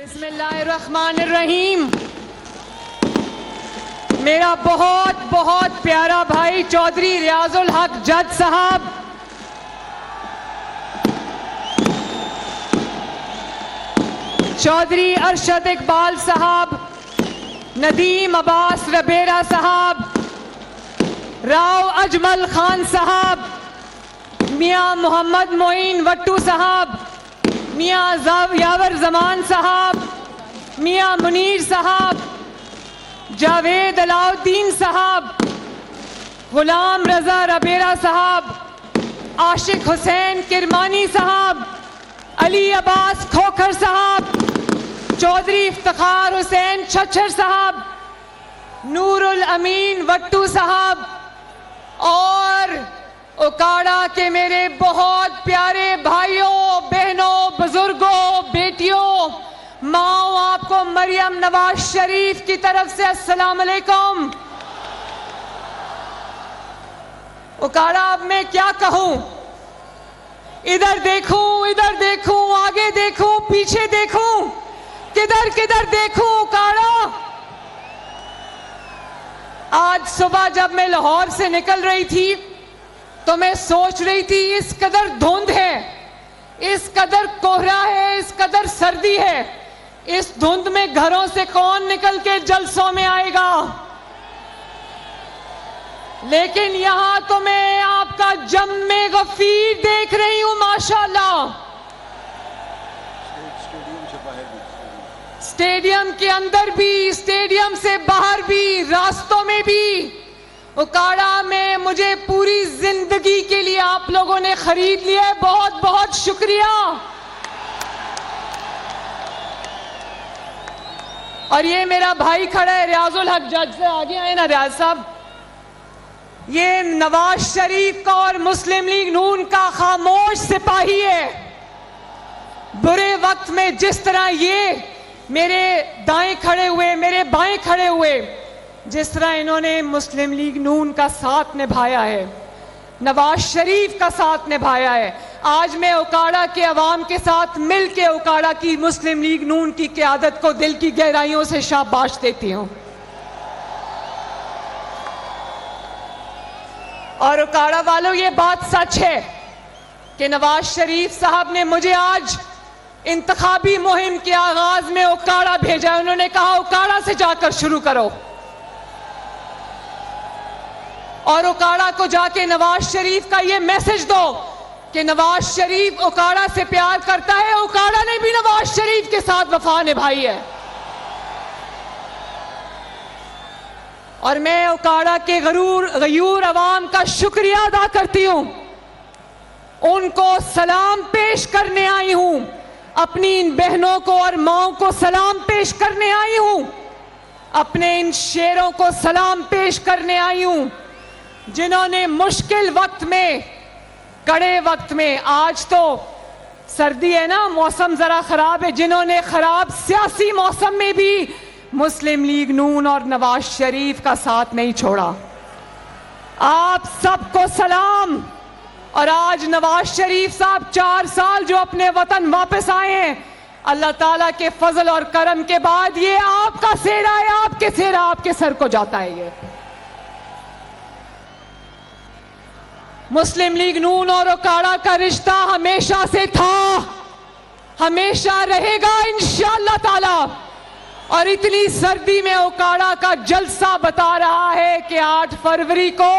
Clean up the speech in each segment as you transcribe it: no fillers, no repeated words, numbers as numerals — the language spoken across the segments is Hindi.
बिस्मिल्लाहिर्रहमानिर्रहीम। मेरा बहुत बहुत प्यारा भाई चौधरी रियाजुल हक जज साहब, चौधरी अरशद इकबाल साहब, नदीम अब्बास रबेरा साहब, राव अजमल खान साहब, मियां मोहम्मद मोइन वट्टू साहब, मियां यावर जमान साहब, मियां मुनीर साहब, जावेद अलाउद्दीन साहब, गुलाम रजा रबेरा साहब, आशिक हुसैन किरमानी साहब, अली अब्बास खोखर साहब, चौधरी इफ्तिखार हुसैन छच्छर साहब, नूरुल अमीन वट्टू साहब और उकाड़ा के मेरे बहुत प्यारे भाइयों, बहनों, बुजुर्गों, बेटियों, माओ, आपको मरियम नवाज शरीफ की तरफ से अस्सलाम अलैकुम। उकाड़ा अब मैं क्या कहूं, इधर देखूं, आगे देखूं, पीछे देखूं, किधर किधर देखूं उकाड़ा। आज सुबह जब मैं लाहौर से निकल रही थी तो मैं सोच रही थी, इस कदर धुंध है, इस कदर कोहरा है, इस कदर सर्दी है, इस धुंध में घरों से कौन निकल के जलसों में आएगा। लेकिन यहां तो मैं आपका जम्मे गफीर देख रही हूं माशाल्लाह। स्टेडियम के अंदर भी, स्टेडियम से बाहर भी, रास्तों में भी। उकाड़ा में मुझे पूरी जिंदगी के लिए आप लोगों ने खरीद लिया है, बहुत बहुत शुक्रिया। और ये मेरा भाई खड़ा है रियाजुल हक जज से, आगे आए ना रियाज साहब। ये नवाज शरीफ का और मुस्लिम लीग नून का खामोश सिपाही है। बुरे वक्त में जिस तरह ये मेरे दाएं खड़े हुए, मेरे बाएं खड़े हुए, जिस तरह इन्होंने मुस्लिम लीग नून का साथ निभाया है, नवाज शरीफ का साथ निभाया है, आज मैं उकाड़ा के अवाम के साथ मिल के उकाड़ा की मुस्लिम लीग नून की क़यादत को दिल की गहराइयों से शाबाश देती हूं। और उकाड़ा वालों, ये बात सच है कि नवाज शरीफ साहब ने मुझे आज इंतखाबी मुहिम के आगाज में उकाड़ा भेजा। उन्होंने कहा उकाड़ा से जाकर शुरू करो, और उकाड़ा को जाके नवाज शरीफ का ये मैसेज दो कि नवाज शरीफ उकाड़ा से प्यार करता है, उकाड़ा ने भी नवाज शरीफ के साथ वफा निभाई है। और मैं उकाड़ा के गयूर अवाम का शुक्रिया अदा करती हूं, उनको सलाम पेश करने आई हूं, अपनी इन बहनों को और माओं को सलाम पेश करने आई हूं, अपने इन शेरों को सलाम पेश करने आई हूं, जिन्होंने मुश्किल वक्त में, कड़े वक्त में, आज तो सर्दी है ना, मौसम जरा खराब है, जिन्होंने खराब सियासी मौसम में भी मुस्लिम लीग नून और नवाज शरीफ का साथ नहीं छोड़ा। आप सबको सलाम। और आज नवाज शरीफ साहब 4 साल जो अपने वतन वापस आए हैं, अल्लाह ताला के फजल और करम के बाद ये आपका सेहरा है, आपके सेहरा आपके सर को जाता है। ये मुस्लिम लीग नून और उकाड़ा का रिश्ता हमेशा से था, हमेशा रहेगा इंशाअल्लाह ताला। और इतनी सर्दी में उकाड़ा का जलसा बता रहा है कि 8 फरवरी को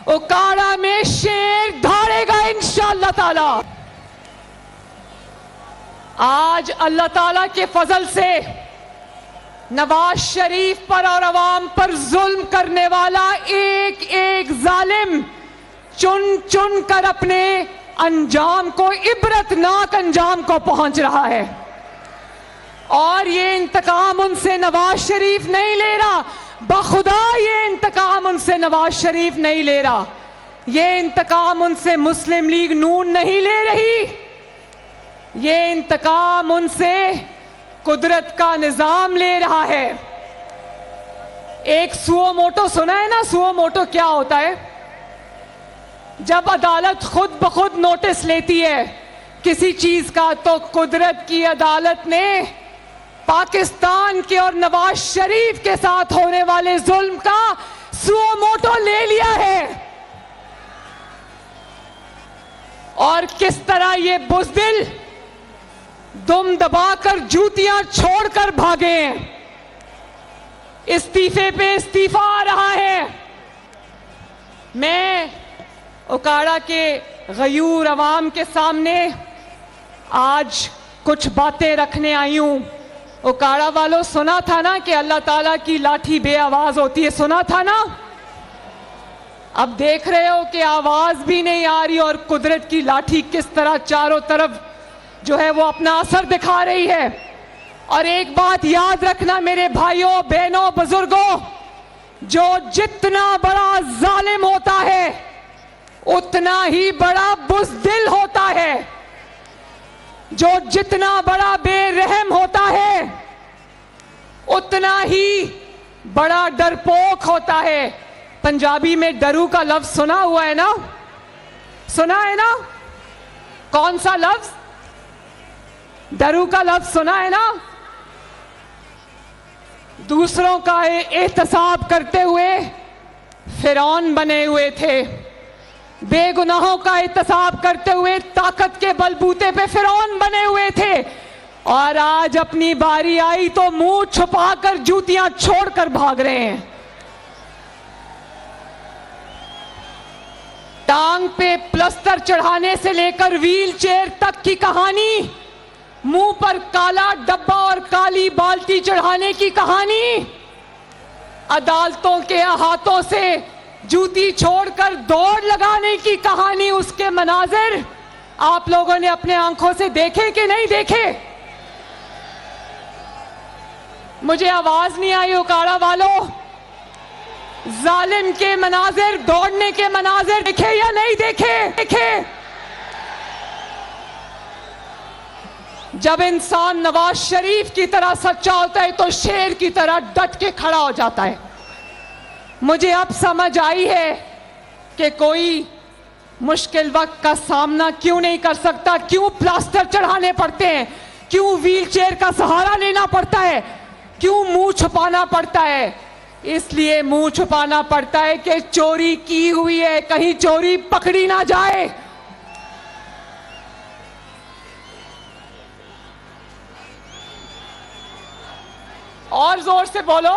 उकाड़ा में शेर धाड़ेगा इंशाअल्लाह ताला। आज अल्लाह ताला के फजल से नवाज शरीफ पर और अवाम पर जुल्म करने वाला एक एक जालिम चुन चुन कर अपने अंजाम को, इबरतनाक अंजाम को पहुंच रहा है। और ये इंतकाम उनसे नवाज शरीफ नहीं ले रहा, बखुदा ये इंतकाम उनसे नवाज शरीफ नहीं ले रहा, ये इंतकाम उनसे मुस्लिम लीग नून नहीं ले रही, ये इंतकाम उनसे कुदरत का निजाम ले रहा है। एक सुओ मोटो सुना है ना? सुओ मोटो क्या होता है? जब अदालत खुद ब खुद नोटिस लेती है किसी चीज का, तो कुदरत की अदालत ने पाकिस्तान के और नवाज शरीफ के साथ होने वाले जुल्म का सुओ मोटो ले लिया है और किस तरह ये बुज़दिल दुम दबाकर जूतियां छोड़कर भागे हैं। इस्तीफे पे इस्तीफा आ रहा है। मैं उकाड़ा के गयूर अवाम के सामने आज कुछ बातें रखने आई हूं। उकाड़ा वालों, सुना था ना कि अल्लाह ताला की लाठी बेआवाज होती है, सुना था ना? अब देख रहे हो कि आवाज भी नहीं आ रही और कुदरत की लाठी किस तरह चारों तरफ जो है वो अपना असर दिखा रही है। और एक बात याद रखना मेरे भाइयों बहनों बुजुर्गों, जो जितना बड़ा जालिम होता है उतना ही बड़ा बुज़दिल होता है, जो जितना बड़ा बेरहम होता है उतना ही बड़ा डरपोक होता है। पंजाबी में डरू का लफ्ज सुना हुआ है ना? सुना है ना? कौन सा लफ्ज? डरू का लफ्ज सुना है ना? दूसरों का एहतसाब करते हुए फिरौन बने हुए थे, बेगुनाहों का एहतसाब करते हुए ताकत के बलबूते पे फिरौन बने हुए थे और आज अपनी बारी आई तो मुंह छुपाकर जूतियां छोड़कर भाग रहे हैं। टांग पे प्लस्तर चढ़ाने से लेकर व्हील चेयर तक की कहानी, मुंह पर काला डब्बा और काली बाल्टी चढ़ाने की कहानी, अदालतों के हाथों से जूती छोड़कर दौड़ लगाने की कहानी, उसके मनाजिर आप लोगों ने अपने आंखों से देखे कि नहीं देखे? मुझे आवाज नहीं आई उकाड़ा वालों, जालिम के मनाजिर, दौड़ने के मनाजिर देखे या नहीं देखे? देखे। जब इंसान नवाज शरीफ की तरह सच्चा होता है तो शेर की तरह डट के खड़ा हो जाता है। मुझे अब समझ आई है कि कोई मुश्किल वक्त का सामना क्यों नहीं कर सकता, क्यों प्लास्टर चढ़ाने पड़ते हैं, क्यों व्हील चेयर का सहारा लेना पड़ता है, क्यों मुंह छुपाना पड़ता है। इसलिए मुंह छुपाना पड़ता है कि चोरी की हुई है, कहीं चोरी पकड़ी ना जाए। और जोर से बोलो।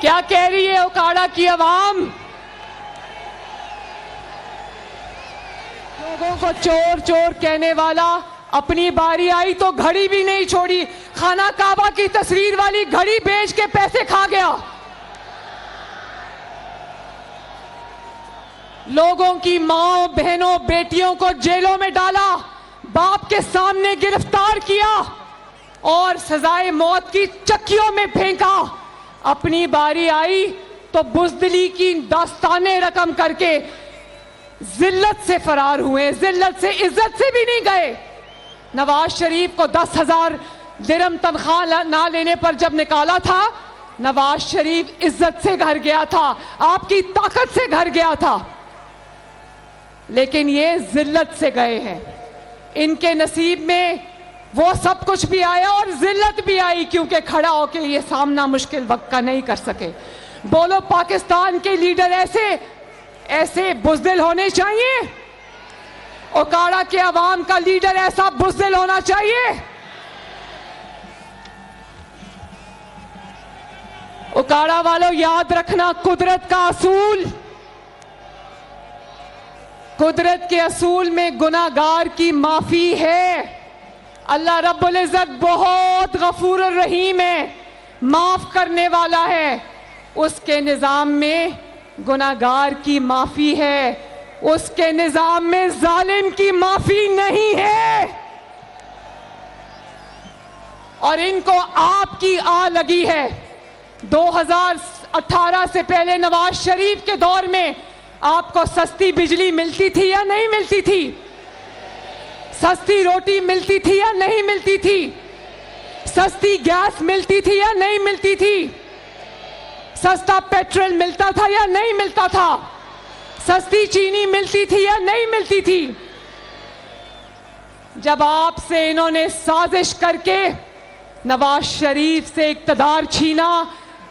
क्या कह रही है उकाड़ा की आवाम? लोगों को चोर चोर कहने वाला अपनी बारी आई तो घड़ी भी नहीं छोड़ी, खाना काबा की तस्वीर वाली घड़ी बेच के पैसे खा गया। लोगों की मां बहनों बेटियों को जेलों में डाला, बाप के सामने गिरफ्तार किया और सजाए मौत की चक्कियों में फेंका। अपनी बारी आई तो बुज़दिली की दास्तानें रकम करके जिल्लत से फरार हुए, जिल्लत से इज्जत से भी नहीं गए। नवाज शरीफ को 10,000 दिरहम तनख्वाह ना लेने पर जब निकाला था, नवाज शरीफ इज्जत से घर गया था, आपकी ताकत से घर गया था, लेकिन ये जिल्लत से गए हैं। इनके नसीब में वो सब कुछ भी आया और जिल्लत भी आई, क्योंकि खड़ा होकर ये सामना मुश्किल वक्त का नहीं कर सके। बोलो, पाकिस्तान के लीडर ऐसे बुज़दिल होने चाहिए? उकाड़ा के अवाम का लीडर ऐसा बुज़दिल होना चाहिए? उकाड़ा वालों, याद रखना, कुदरत का असूल, कुदरत के असूल में गुनाहगार की माफी है। अल्लाह रब्बुल इज़्ज़त बहुत गफूर और रहीम है, माफ करने वाला है। उसके निज़ाम में गुनाहगार की माफी है, उसके निज़ाम में जालिम की माफी नहीं है। और इनको आपकी आ लगी है। 2018 से पहले नवाज शरीफ के दौर में आपको सस्ती बिजली मिलती थी या नहीं मिलती थी? सस्ती रोटी मिलती थी या नहीं मिलती थी? सस्ती गैस मिलती थी या नहीं मिलती थी? सस्ता पेट्रोल मिलता था या नहीं मिलता था? सस्ती चीनी मिलती थी या नहीं मिलती थी? जब आपसे इन्होंने साजिश करके नवाज शरीफ से इक़्तिदार छीना,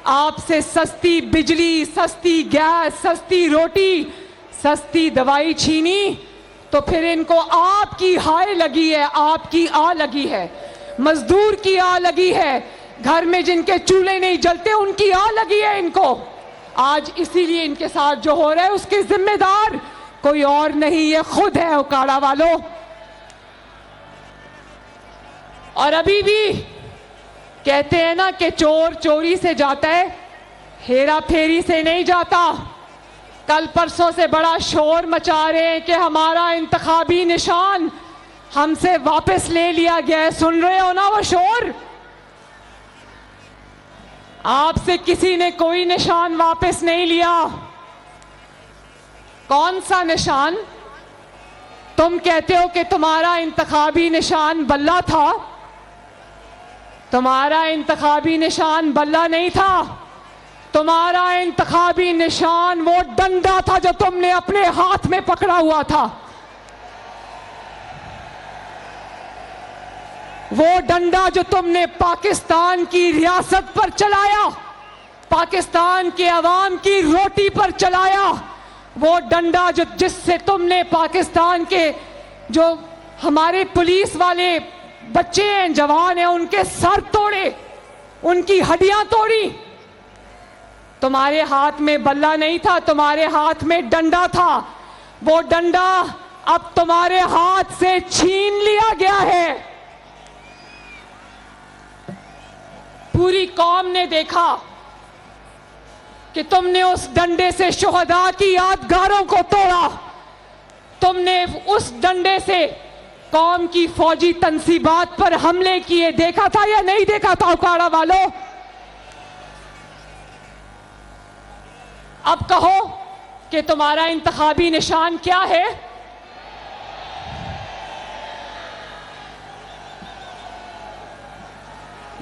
आपसे सस्ती बिजली, सस्ती गैस, सस्ती रोटी, सस्ती दवाई छीनी, तो फिर इनको आपकी हाय लगी है, आपकी आ लगी है, मजदूर की आ लगी है, घर में जिनके चूल्हे नहीं जलते उनकी आ लगी है इनको। आज इसीलिए इनके साथ जो हो रहा है उसके जिम्मेदार कोई और नहीं, ये खुद है उकाड़ा वालों। और अभी भी कहते हैं ना कि चोर चोरी से जाता है, हेरा फेरी से नहीं जाता। कल परसों से बड़ा शोर मचा रहे हैं कि हमारा इंतखाबी निशान हमसे वापस ले लिया गया है। सुन रहे हो ना वो शोर? आपसे किसी ने कोई निशान वापस नहीं लिया। कौन सा निशान? तुम कहते हो कि तुम्हारा इंतखाबी निशान बल्ला था। तुम्हारा इंतखाबी निशान बल्ला नहीं था, तुम्हारा इंतखाबी निशान वो डंडा था जो तुमने अपने हाथ में पकड़ा हुआ था। वो डंडा जो तुमने पाकिस्तान की रियासत पर चलाया, पाकिस्तान के अवाम की रोटी पर चलाया, वो डंडा जो जिससे तुमने पाकिस्तान के जो हमारे पुलिस वाले बच्चे हैं, जवान हैं, उनके सर तोड़े, उनकी हड्डियां तोड़ी। तुम्हारे हाथ में बल्ला नहीं था, तुम्हारे हाथ में डंडा था। वो डंडा अब तुम्हारे हाथ से छीन लिया गया है। पूरी कौम ने देखा कि तुमने उस डंडे से शुहदा की यादगारों को तोड़ा। तुमने उस डंडे से कौम की फौजी तंसीबात पर हमले किए। देखा था या नहीं देखा था उकाड़ा वालों? अब कहो कि तुम्हारा इंतखाबी निशान क्या है?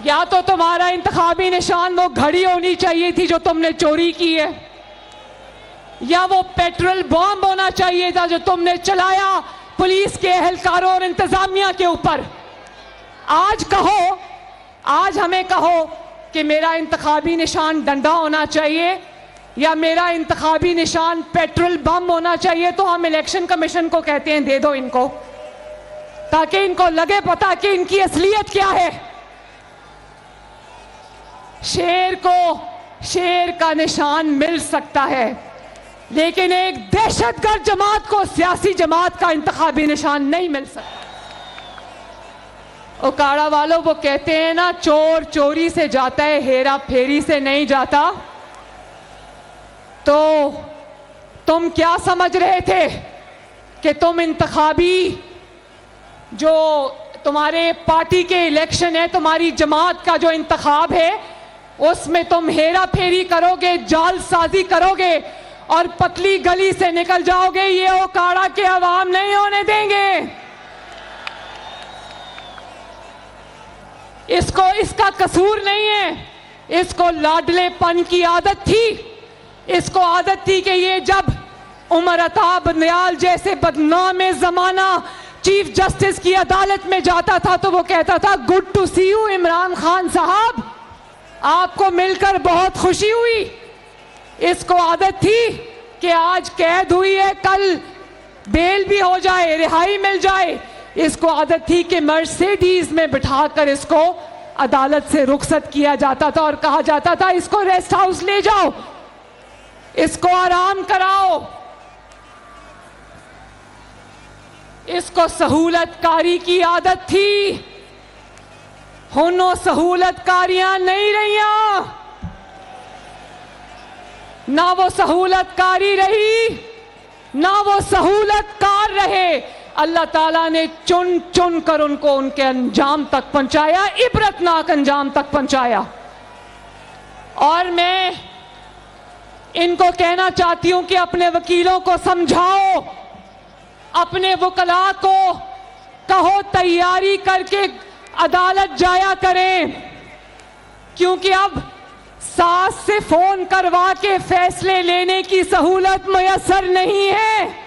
या तो तुम्हारा इंतखाबी निशान वो घड़ी होनी चाहिए थी जो तुमने चोरी की है, या वो पेट्रोल बॉम्ब होना चाहिए था जो तुमने चलाया पुलिस के एहलकारों और इंतजामिया के ऊपर। आज कहो, आज हमें कहो कि मेरा इंतखाबी निशान डंडा होना चाहिए या मेरा इंतखाबी निशान पेट्रोल बम होना चाहिए, तो हम इलेक्शन कमीशन को कहते हैं दे दो इनको, ताकि इनको लगे पता कि इनकी असलियत क्या है। शेर को शेर का निशान मिल सकता है, लेकिन एक दहशतगर्द जमात को सियासी जमात का इंतखाबी निशान नहीं मिल सकता। उकाड़ा वालों, वो कहते हैं ना चोर चोरी से जाता है, हेरा फेरी से नहीं जाता। तो तुम क्या समझ रहे थे कि तुम इंतखाबी जो तुम्हारे पार्टी के इलेक्शन है, तुम्हारी जमात का जो इंतखाब है, उसमें तुम हेरा फेरी करोगे, जालसाजी करोगे और पतली गली से निकल जाओगे? ये उकाड़ा के अवाम नहीं होने देंगे। इसको इसका कसूर नहीं है, इसको लाडलेपन की आदत थी। इसको आदत थी कि ये जब उमर अता बंदयाल जैसे बदनाम जमाना चीफ जस्टिस की अदालत में जाता था तो वो कहता था good to see you Imran Khan साहब, आपको मिलकर बहुत खुशी हुई। इसको आदत थी कि आज कैद हुई है, कल बेल भी हो जाए, रिहाई मिल जाए। इसको आदत थी कि मर्सिडीज में बिठाकर इसको अदालत से रुखसत किया जाता था और कहा जाता था इसको रेस्ट हाउस ले जाओ, इसको आराम कराओ। इसको सहूलतकारी की आदत थी। हुनो सहूलतकारियां नहीं रहियां, ना वो सहूलतकारी रही ना वो सहूलतकार रहे। अल्लाह ताला ने चुन चुन कर उनको उनके अंजाम तक पहुंचाया, इबरतनाक अंजाम तक पहुंचाया। और मैं इनको कहना चाहती हूं कि अपने वकीलों को समझाओ, अपने वकला को कहो तैयारी करके अदालत जाया करें, क्योंकि अब सास से फोन करवा के फैसले लेने की सहूलत मुयस्सर नहीं है।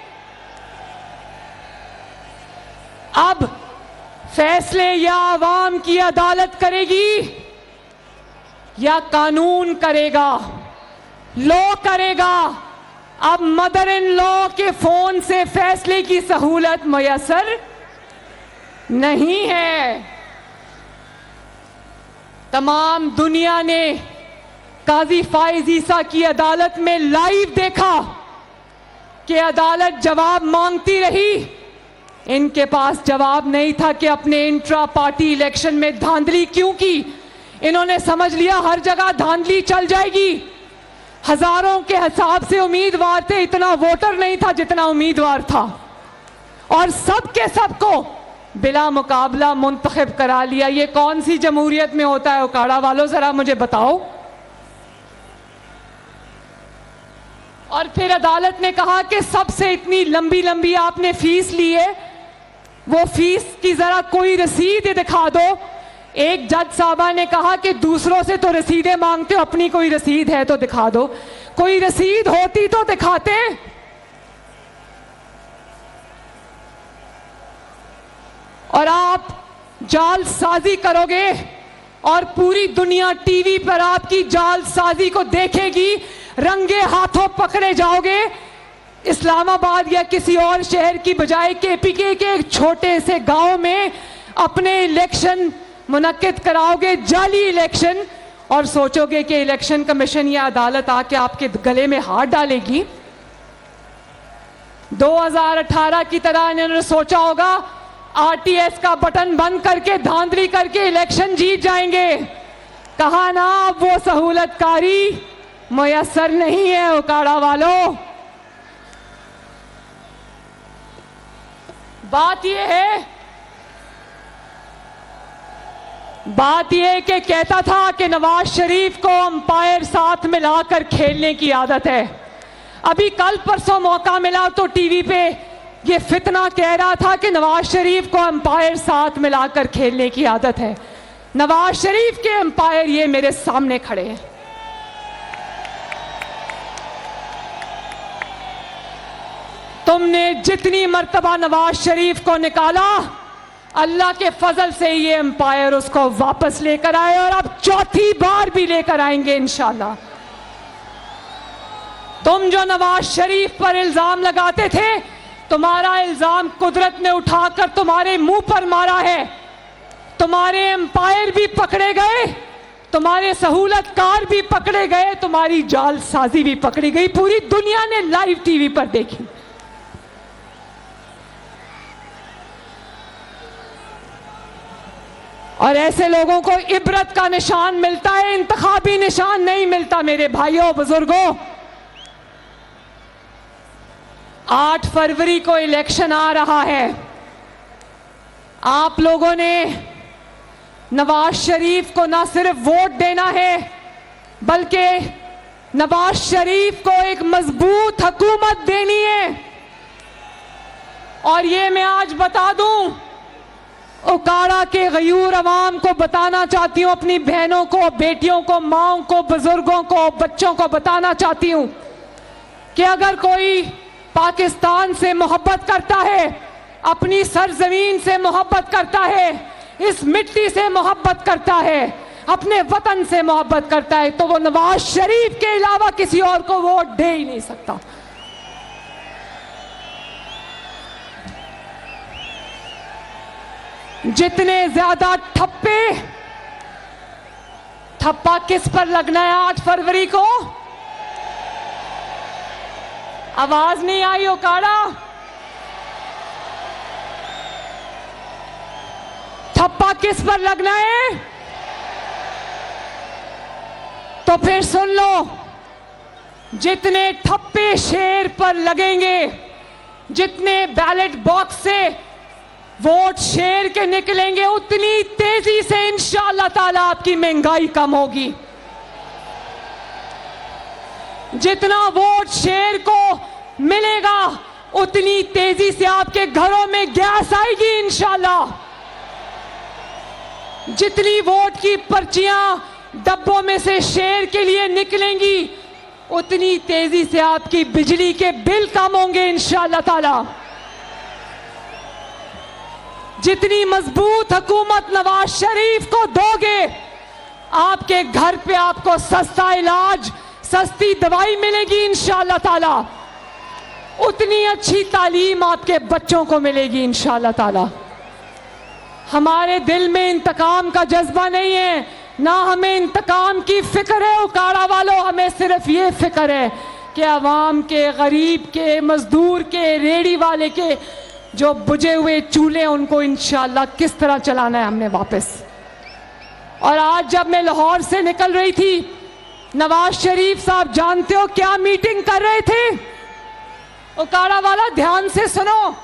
अब फैसले या आवाम की अदालत करेगी या कानून करेगा, लॉ करेगा। अब मदर इन लॉ के फोन से फैसले की सहूलत मुयस्सर नहीं है। तमाम दुनिया ने काजी फाइज ईसा की अदालत में लाइव देखा कि अदालत जवाब मांगती रही। इनके पास जवाब नहीं था कि अपने इंट्रा पार्टी इलेक्शन में धांधली क्यों की। इन्होंने समझ लिया हर जगह धांधली चल जाएगी। हजारों के हिसाब से उम्मीदवार थे, इतना वोटर नहीं था जितना उम्मीदवार था, और सबके सबको बिला मुकाबला मुंतखब करा लिया। ये कौन सी जमहूरियत में होता है उकाड़ा वालों, जरा मुझे बताओ। और फिर अदालत ने कहा कि सबसे इतनी लंबी लंबी आपने फीस ली है, वो फीस की जरा कोई रसीद दिखा दो। एक जज साहबा ने कहा कि दूसरों से तो रसीदें मांगते हो, अपनी कोई रसीद है तो दिखा दो। कोई रसीद होती तो दिखाते। और आप जालसाजी करोगे और पूरी दुनिया टीवी पर आपकी जालसाजी को देखेगी, रंगे हाथों पकड़े जाओगे। इस्लामाबाद या किसी और शहर की बजाय केपीके के एक छोटे से गांव में अपने इलेक्शन मुनक्किद कराओगे, जाली इलेक्शन, और सोचोगे कि इलेक्शन कमीशन या अदालत आके आपके गले में हाथ डालेगी। 2018 की तरह इन्होंने सोचा होगा आरटीएस का बटन बंद करके धांधली करके इलेक्शन जीत जाएंगे। कहा ना, अब वो सहूलतकारी मुयस्सर नहीं है उकाड़ा वालों। बात यह कि कहता था कि नवाज शरीफ को अंपायर साथ मिलाकर खेलने की आदत है। अभी कल परसों मौका मिला तो टीवी पे ये फितना कह रहा था कि नवाज शरीफ को अंपायर साथ मिलाकर खेलने की आदत है। नवाज शरीफ के अंपायर ये मेरे सामने खड़े हैं। तुमने जितनी मर्तबा नवाज शरीफ को निकाला, अल्लाह के फजल से ये एम्पायर उसको वापस लेकर आए, और अब चौथी बार भी लेकर आएंगे इंशाल्लाह। तुम जो नवाज शरीफ पर इल्जाम लगाते थे, तुम्हारा इल्जाम कुदरत ने उठाकर तुम्हारे मुंह पर मारा है। तुम्हारे एम्पायर भी पकड़े गए, तुम्हारे सहूलतकार भी पकड़े गए, तुम्हारी जालसाजी भी पकड़ी गई। पूरी दुनिया ने लाइव टीवी पर देखी। और ऐसे लोगों को इबरत का निशान मिलता है, इंतखाबी निशान नहीं मिलता। मेरे भाइयों बुजुर्गों, 8 फरवरी को इलेक्शन आ रहा है। आप लोगों ने नवाज शरीफ को ना सिर्फ वोट देना है, बल्कि नवाज शरीफ को एक मजबूत हुकूमत देनी है। और ये मैं आज बता दूं, उकाड़ा के गयूर अवाम को बताना चाहती हूं, अपनी बहनों को, बेटियों को, माओं को, बुजुर्गों को, बच्चों को बताना चाहती हूं कि अगर कोई पाकिस्तान से मोहब्बत करता है, अपनी सरजमीन से मोहब्बत करता है, इस मिट्टी से मोहब्बत करता है, अपने वतन से मोहब्बत करता है, तो वो नवाज शरीफ के अलावा किसी और को वोट दे ही नहीं सकता। जितने ज्यादा ठप्पा किस पर लगना है 8 फरवरी को? आवाज नहीं आई उकाड़ा? ठप्पा किस पर लगना है? तो फिर सुन लो, जितने ठप्पे शेर पर लगेंगे, जितने बैलेट बॉक्स से वोट शेर के निकलेंगे, उतनी तेजी से इंशाअल्लाह ताला आपकी महंगाई कम होगी। जितना वोट शेर को मिलेगा, उतनी तेजी से आपके घरों में गैस आएगी इंशाअल्लाह। जितनी वोट की पर्चियां डब्बों में से शेर के लिए निकलेंगी, उतनी तेजी से आपकी बिजली के बिल कम होंगे इंशाअल्लाह ताला। जितनी मजबूत हुकूमत नवाज शरीफ को दोगे, आपके घर पे आपको सस्ता इलाज, सस्ती दवाई मिलेगी इंशाअल्लाह ताला, उतनी अच्छी तालीम आपके बच्चों को मिलेगी इंशाअल्लाह ताला। हमारे दिल में इंतकाम का जज्बा नहीं है, ना हमें इंतकाम की फिक्र है उकाड़ा वालों, हमें सिर्फ ये फिक्र है कि अवाम के, गरीब के, मजदूर के, रेड़ी वाले के जो बुझे हुए चूल्हे, उनको इंशाअल्लाह किस तरह चलाना है हमने वापस। और आज जब मैं लाहौर से निकल रही थी, नवाज शरीफ साहब जानते हो क्या मीटिंग कर रहे थे? उकाड़ा वाला ध्यान से सुनो,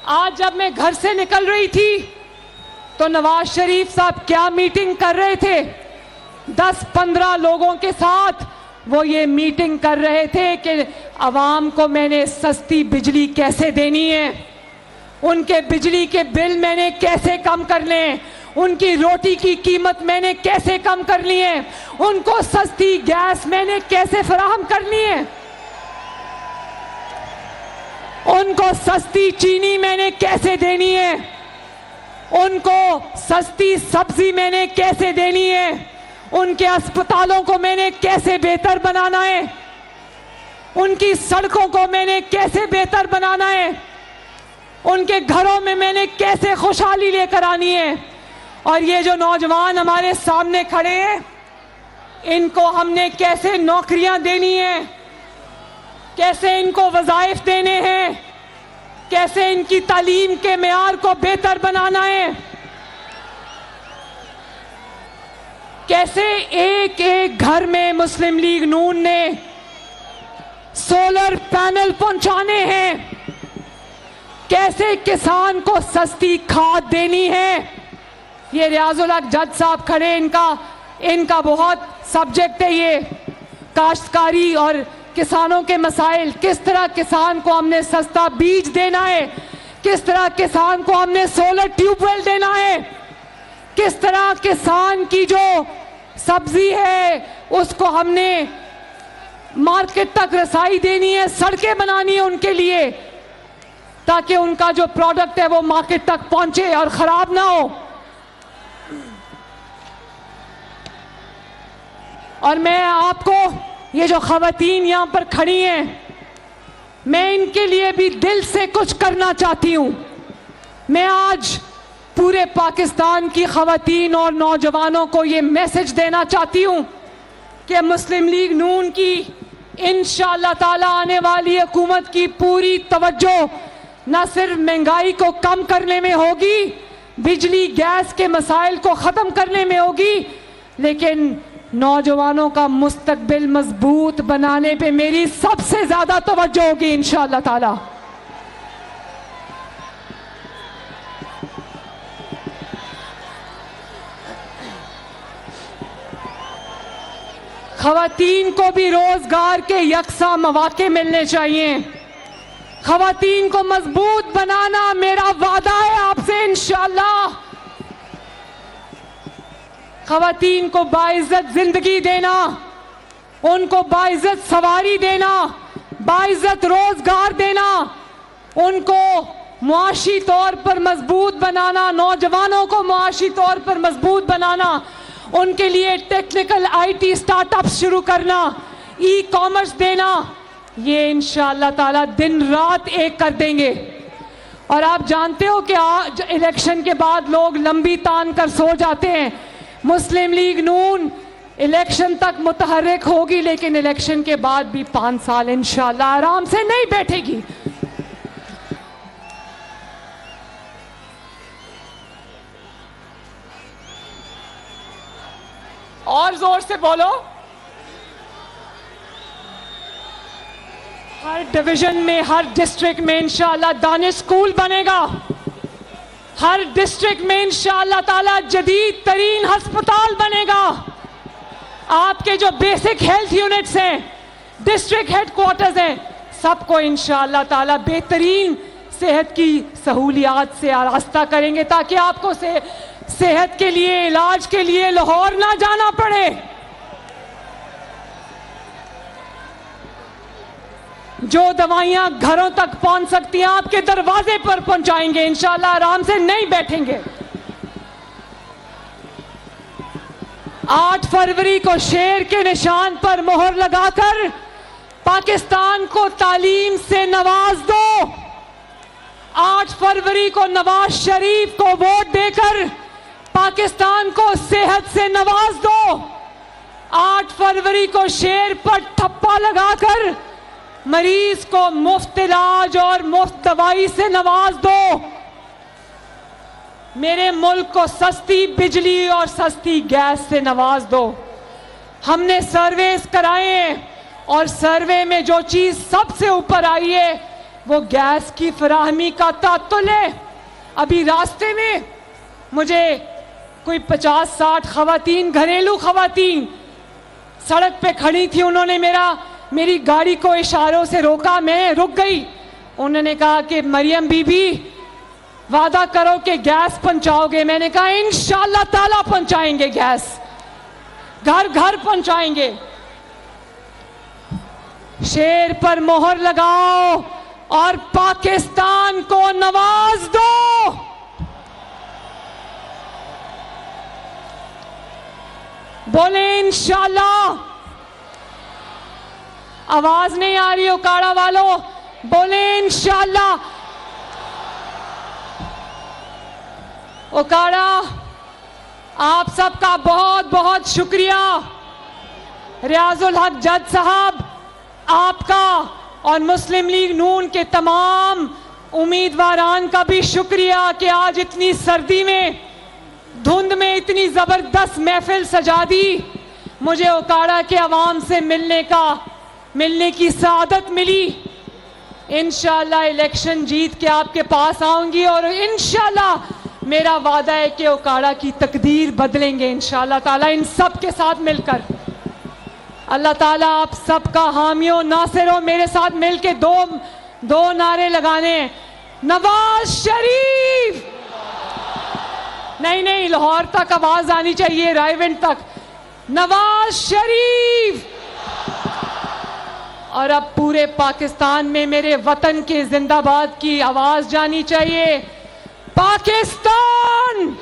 आज जब मैं घर से निकल रही थी तो नवाज शरीफ साहब क्या मीटिंग कर रहे थे? 10-15 लोगों के साथ वो ये मीटिंग कर रहे थे कि अवाम को मैंने सस्ती बिजली कैसे देनी है, उनके बिजली के बिल मैंने कैसे कम करने हैं, उनकी रोटी की कीमत मैंने कैसे कम करनी है, उनको सस्ती गैस मैंने कैसे फराहम करनी है, उनको सस्ती चीनी मैंने कैसे देनी है, उनको सस्ती सब्जी मैंने कैसे देनी है, उनके अस्पतालों को मैंने कैसे बेहतर बनाना है, उनकी सड़कों को मैंने कैसे बेहतर बनाना है, उनके घरों में मैंने कैसे खुशहाली लेकर आनी है। और ये जो नौजवान हमारे सामने खड़े हैं, इनको हमने कैसे नौकरियां देनी है, कैसे इनको वज़ाइफ देने हैं, कैसे इनकी तालीम के मेयार को बेहतर बनाना है, कैसे एक एक घर में मुस्लिम लीग नून ने सोलर पैनल पहुंचाने हैं, कैसे किसान को सस्ती खाद देनी है। ये रियाजुल हक जज साहब खड़े, इनका बहुत सब्जेक्ट है ये, काश्तकारी और किसानों के मसाइल, किस तरह किसान को हमने सस्ता बीज देना है, किस तरह किसान को हमने सोलर ट्यूबवेल देना है, किस तरह किसान की जो सब्जी है उसको हमने मार्केट तक रसाई देनी है, सड़कें बनानी है उनके लिए, ताकि उनका जो प्रोडक्ट है वो मार्केट तक पहुंचे और खराब ना हो। और मैं आपको, ये जो खवातीन यहां पर खड़ी हैं, मैं इनके लिए भी दिल से कुछ करना चाहती हूं। मैं आज पूरे पाकिस्तान की खवातीन और नौजवानों को ये मैसेज देना चाहती हूं कि मुस्लिम लीग नून की इंशाअल्लाह ताला आने वाली हुकूमत की पूरी तवज्जो न सिर्फ महंगाई को कम करने में होगी, बिजली गैस के मसाइल को ख़त्म करने में होगी, लेकिन नौजवानों का मुस्तकबिल मजबूत बनाने पे मेरी सबसे ज़्यादा तवज्जो होगी इंशाअल्लाह ताला। खवातीन को भी रोजगार के यकसा मौके मिलने चाहिए। खवातीन को मजबूत बनाना मेरा वादा है आपसे इंशाअल्लाह। खवातीन को बाइज्जत जिंदगी देना, उनको बाइज्जत सवारी देना, बाइज्जत रोजगार देना, उनको मुआशी तौर पर मजबूत बनाना, नौजवानों को मुआशी तौर पर मजबूत बनाना, उनके लिए टेक्निकल आईटी स्टार्टअप्स शुरू करना, ई कॉमर्स देना, ये इंशाअल्लाह ताला दिन रात एक कर देंगे। और आप जानते हो कि आज इलेक्शन के बाद लोग लंबी तान कर सो जाते हैं। मुस्लिम लीग नून इलेक्शन तक मुतहर्रिक होगी, लेकिन इलेक्शन के बाद भी 5 साल इंशाअल्लाह आराम से नहीं बैठेगी। और जोर से बोलो। हर डिवीजन में, हर डिस्ट्रिक्ट में इंशाअल्लाह दानिश स्कूल बनेगा। हर डिस्ट्रिक्ट में इंशाअल्लाह ताला जदीद तरीन अस्पताल बनेगा। आपके जो बेसिक हेल्थ यूनिट्स हैं, डिस्ट्रिक्ट हेडक्वार्टर्स हैं, सबको इंशाअल्लाह ताला बेहतरीन सेहत की सहूलियात से आरास्ता करेंगे, ताकि आपको सेहत के लिए, इलाज के लिए लाहौर ना जाना पड़े। जो दवाइयां घरों तक पहुंच सकती हैं आपके दरवाजे पर पहुंचाएंगे इंशाल्लाह, आराम से नहीं बैठेंगे। 8 फरवरी को शेर के निशान पर मोहर लगाकर पाकिस्तान को तालीम से नवाज दो। 8 फरवरी को नवाज शरीफ को वोट देकर पाकिस्तान को सेहत से नवाज दो। 8 फरवरी को शेर पर ठप्पा लगाकर मरीज को मुफ्त इलाज और मुफ्त दवाई से नवाज दो। मेरे मुल्क को सस्ती बिजली और सस्ती गैस से नवाज दो। हमने सर्वेस कराए हैं और सर्वे में जो चीज सबसे ऊपर आई है वो गैस की फराहमी का तातुल है। अभी रास्ते में मुझे कोई 50-60 खवातीन, घरेलू खवातीन सड़क पे खड़ी थी। उन्होंने मेरी गाड़ी को इशारों से रोका, मैं रुक गई। उन्होंने कहा कि मरियम बीबी वादा करो कि गैस पहुंचाओगे। मैंने कहा इंशाअल्लाह ताला पहुंचाएंगे, गैस घर घर पहुंचाएंगे। शेर पर मोहर लगाओ और पाकिस्तान को नवाज दो। बोले इंशाअल्लाह। आवाज नहीं आ रही उकाड़ा वालों, बोले इंशाअल्लाह। उकाड़ा आप सबका बहुत बहुत शुक्रिया। रियाजुल हक जज साहब आपका और मुस्लिम लीग नून के तमाम उम्मीदवारान का भी शुक्रिया कि आज इतनी सर्दी में, धुंध में इतनी जबरदस्त महफिल सजा दी। मुझे उकाड़ा के अवाम से मिलने की सआदत मिली। इंशाअल्लाह इलेक्शन जीत के आपके पास आऊंगी और इंशाअल्लाह मेरा वादा है कि उकाड़ा की तकदीर बदलेंगे इंशाअल्लाह ताला, इन सब के साथ मिलकर। अल्लाह ताला आप सबका हामियों नासिरों। मेरे साथ मिलके दो नारे लगाने। नवाज शरीफ, नहीं लाहौर तक आवाज आनी चाहिए, रायविंड तक। नवाज शरीफ। और अब पूरे पाकिस्तान में मेरे वतन के जिंदाबाद की आवाज जानी चाहिए। पाकिस्तान